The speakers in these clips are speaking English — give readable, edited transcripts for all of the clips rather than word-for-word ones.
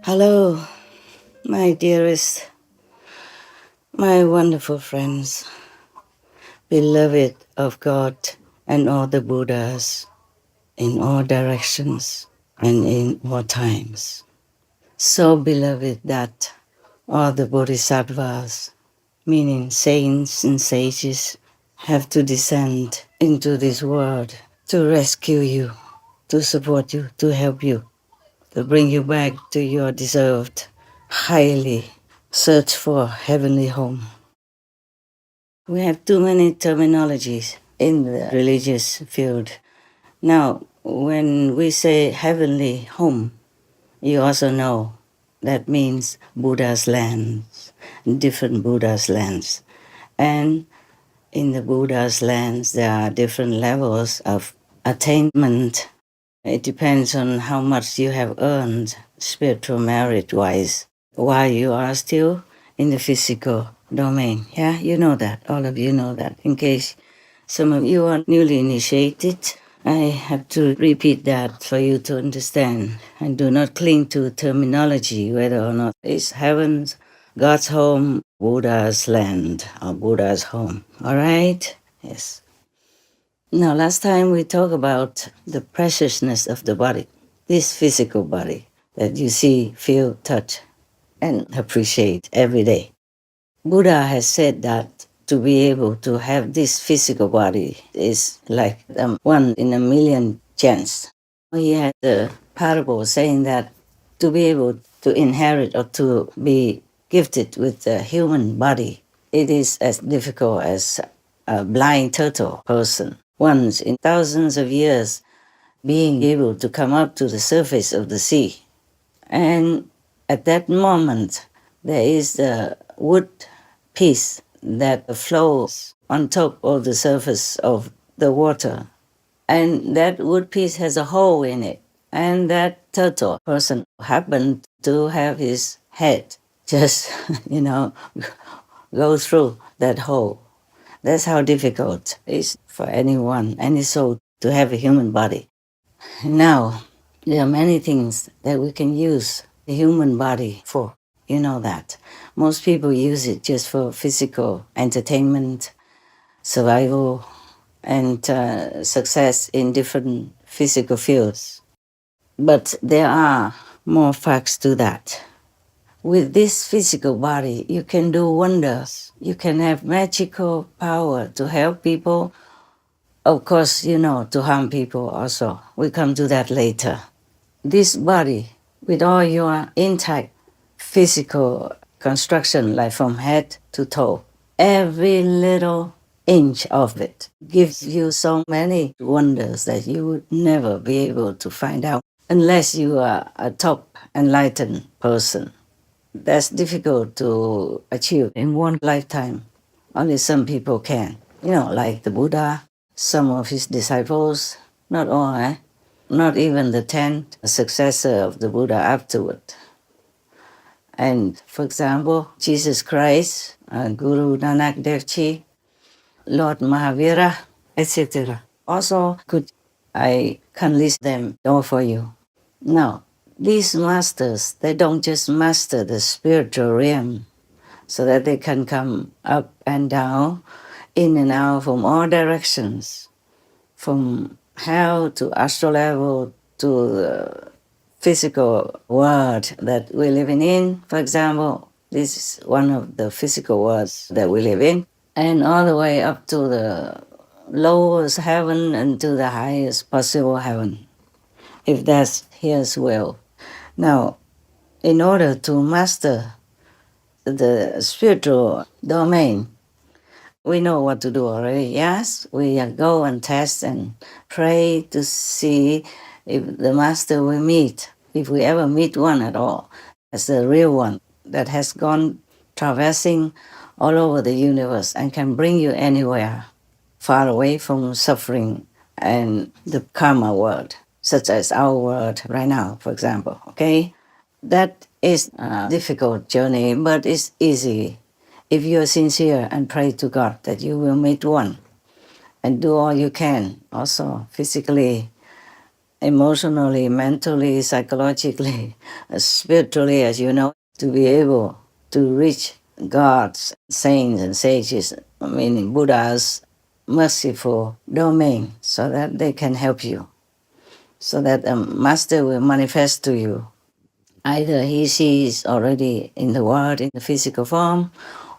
Hello, my dearest, my wonderful friends, beloved of God and all the Buddhas in all directions and in all times. So beloved that all the Bodhisattvas, meaning saints and sages, have to descend into this world to rescue you, to support you, to help you, to bring you back to your deserved, highly searched for heavenly home. We have too many terminologies in the religious field. Now, when we say heavenly home, you also know that means Buddha's lands, different Buddha's lands. And in the Buddha's lands, there are different levels of attainment. It depends on how much you have earned spiritual merit-wise while you are still in the physical domain. Yeah, you know that. All of you know that. In case some of you are newly initiated, I have to repeat that for you to understand. And do not cling to terminology, whether or not it's heaven's, God's home, Buddha's land, or Buddha's home. All right? Yes. Now, last time we talked about the preciousness of the body, this physical body that you see, feel, touch, and appreciate every day. Buddha has said that to be able to have this physical body is like a 1 in a million chance. He had a parable saying that to be able to inherit or to be gifted with a human body, it is as difficult as a blind turtle person. Once in thousands of years, being able to come up to the surface of the sea. And at that moment, there is a wood piece that flows on top of the surface of the water. And that wood piece has a hole in it. And that turtle person happened to have his head just, go through that hole. That's how difficult it is for anyone, any soul, to have a human body. Now, there are many things that we can use the human body for. You know that. Most people use it just for physical entertainment, survival, and success in different physical fields. But there are more facts to that. With this physical body, you can do wonders. You can have magical power to help people. Of course, to harm people also. We come to that later. This body, with all your intact physical construction, like from head to toe, every little inch of it gives you so many wonders that you would never be able to find out unless you are a top enlightened person. That's difficult to achieve in one lifetime. Only some people can. Like the Buddha, some of his disciples, not all, not even the 10 successor of the Buddha afterward. And for example, Jesus Christ, Guru Nanak Dev Ji, Lord Mahavira, etc. Also, I can list them all for you. Now, these masters, they don't just master the spiritual realm so that they can come up and down, in and out from all directions, from hell to astral level to the physical world that we're living in. For example, this is one of the physical worlds that we live in, and all the way up to the lowest heaven and to the highest possible heaven, if that's His will. Now, in order to master the spiritual domain, we know what to do already, yes? We go and test and pray to see if the master we meet, if we ever meet one at all, as the real one that has gone traversing all over the universe and can bring you anywhere far away from suffering and the karma world, such as our world right now, for example, okay? That is a difficult journey, but it's easy if you are sincere and pray to God that you will meet one and do all you can, also physically emotionally, mentally, psychologically, spiritually, as you know, to be able to reach gods, saints, and sages, meaning Buddhas, merciful domain, so that they can help you, so that a master will manifest to you. Either she is already in the world in the physical form,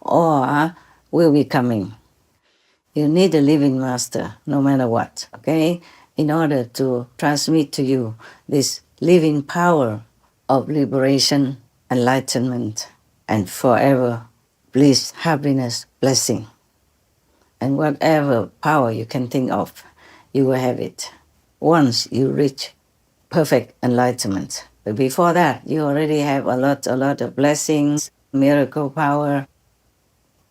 or will be coming. You need a living master, no matter what, okay? In order to transmit to you this living power of liberation, enlightenment, and forever bliss, happiness, blessing. And whatever power you can think of, you will have it once you reach perfect enlightenment. But before that, you already have a lot of blessings, miracle power,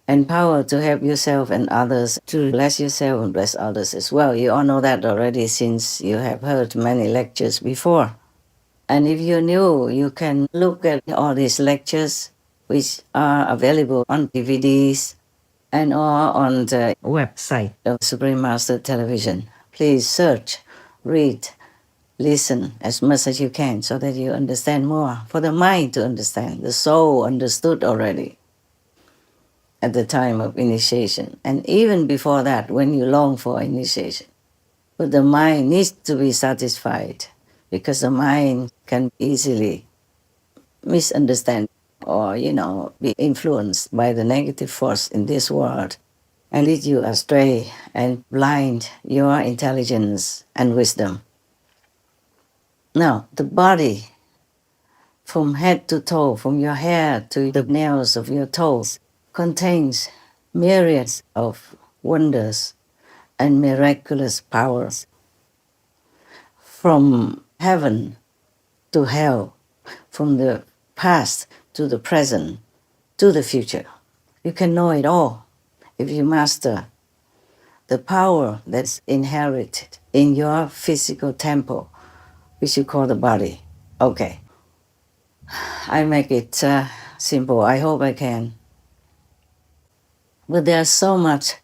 and power to help yourself and others, to bless yourself and bless others as well. You all know that already since you have heard many lectures before. And if you're new, you can look at all these lectures, which are available on DVDs and or on the website of Supreme Master Television. Please search, read, listen as much as you can so that you understand more. For the mind to understand, the soul understood already at the time of initiation, and even before that, when you long for initiation. But the mind needs to be satisfied, because the mind can easily misunderstand or, be influenced by the negative force in this world and lead you astray and blind your intelligence and wisdom. Now, the body, from head to toe, from your hair to the nails of your toes, contains myriads of wonders and miraculous powers. From heaven to hell, from the past to the present to the future. You can know it all if you master the power that's inherited in your physical temple, which you call the body. Okay. I make it simple. I hope I can. But there's so much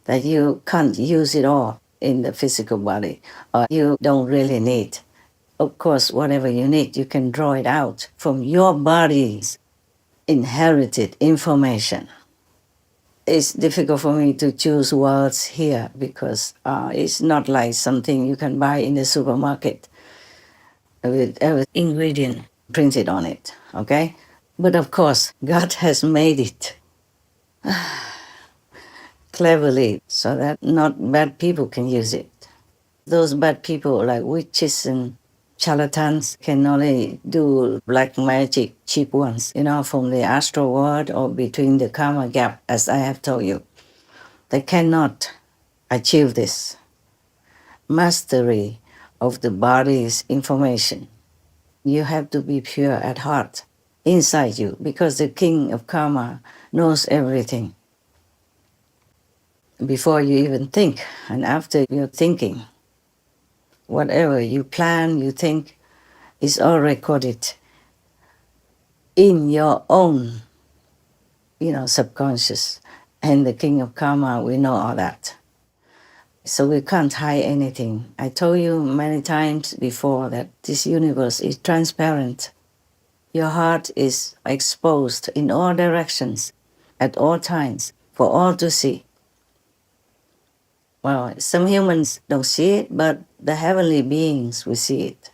that you can't use it all in the physical body, or you don't really need. Of course, whatever you need, you can draw it out from your body's inherited information. It's difficult for me to choose words here because it's not like something you can buy in the supermarket with every ingredient printed on it, okay? But of course, God has made it cleverly so that not bad people can use it. Those bad people like witches and charlatans can only do black magic, cheap ones, from the astral world or between the karma gap, as I have told you. They cannot achieve this mastery of the body's information. You have to be pure at heart, inside you, because the king of karma knows everything. Before you even think, and after you're thinking, whatever you plan, you think, is all recorded in your own, subconscious. And the king of karma, we know all that. So we can't hide anything. I told you many times before that this universe is transparent. Your heart is exposed in all directions, at all times, for all to see. Well, some humans don't see it, but the heavenly beings will see it.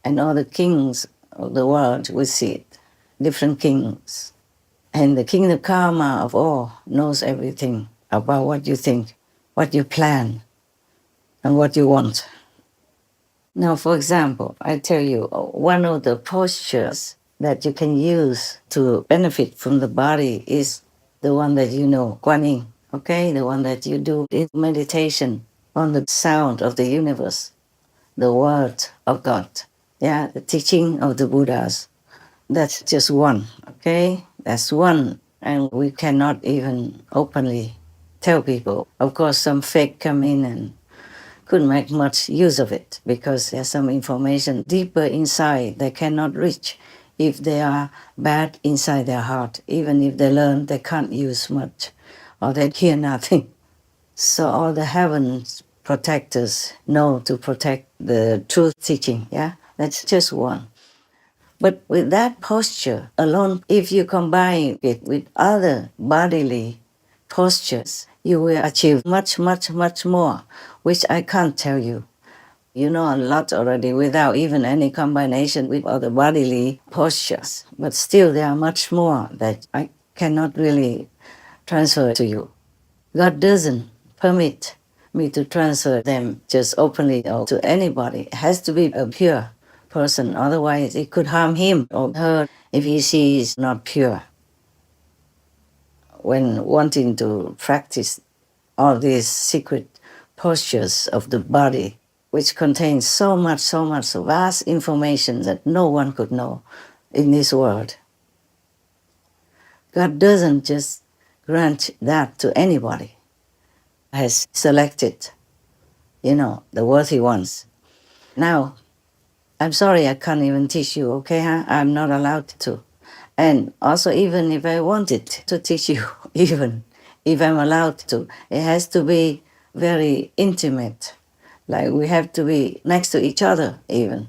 And all the kings of the world will see it, different kings. And the king of karma of all knows everything about what you think, what you plan, and what you want. Now, for example, I tell you, one of the postures that you can use to benefit from the body is the one that you know, Guan Yin, okay? The one that you do in meditation on the sound of the universe, the word of God, the teaching of the Buddhas. That's just one, okay? That's one, and we cannot even openly tell people. Of course, some fake come in and couldn't make much use of it because there's some information deeper inside they cannot reach if they are bad inside their heart. Even if they learn, they can't use much or they hear nothing. So all the heavens protectors know to protect the truth teaching. Yeah, that's just one. But with that posture alone, if you combine it with other bodily postures, you will achieve much, much, much more, which I can't tell you. You know a lot already without even any combination with other bodily postures. But still, there are much more that I cannot really transfer to you. God doesn't permit me to transfer them just openly or to anybody. It has to be a pure person, otherwise it could harm him or her if he sees not pure. When wanting to practice all these secret postures of the body, which contains so much vast information that no one could know in this world, God doesn't just grant that to anybody. Has selected, the worthy ones. Now, I'm sorry I can't even teach you, okay? Huh? I'm not allowed to. And also, even if I wanted to teach you, even if I'm allowed to, it has to be very intimate. Like we have to be next to each other even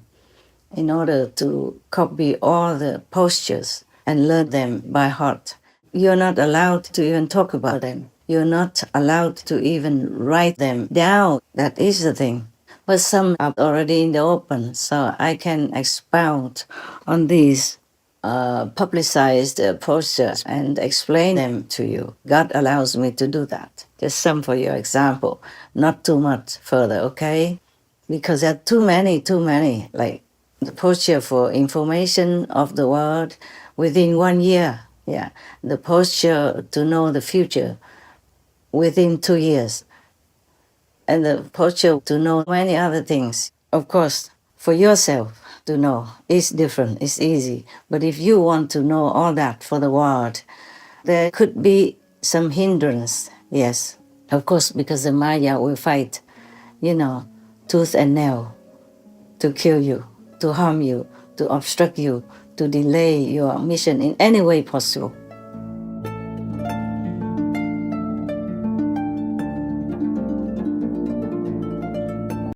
in order to copy all the postures and learn them by heart. You're not allowed to even talk about them. You're not allowed to even write them down. That is the thing. But some are already in the open, so I can expound on these publicized postures and explain them to you. God allows me to do that. Just some for your example, not too much further, okay? Because there are too many, like the posture for information of the world within 1 year. Yeah, the posture to know the future within 2 years, and the posture to know many other things. Of course, for yourself to know is different, it's easy. But if you want to know all that for the world, there could be some hindrance, yes. Of course, because the Maya will fight, tooth and nail to kill you, to harm you, to obstruct you, to delay your mission in any way possible.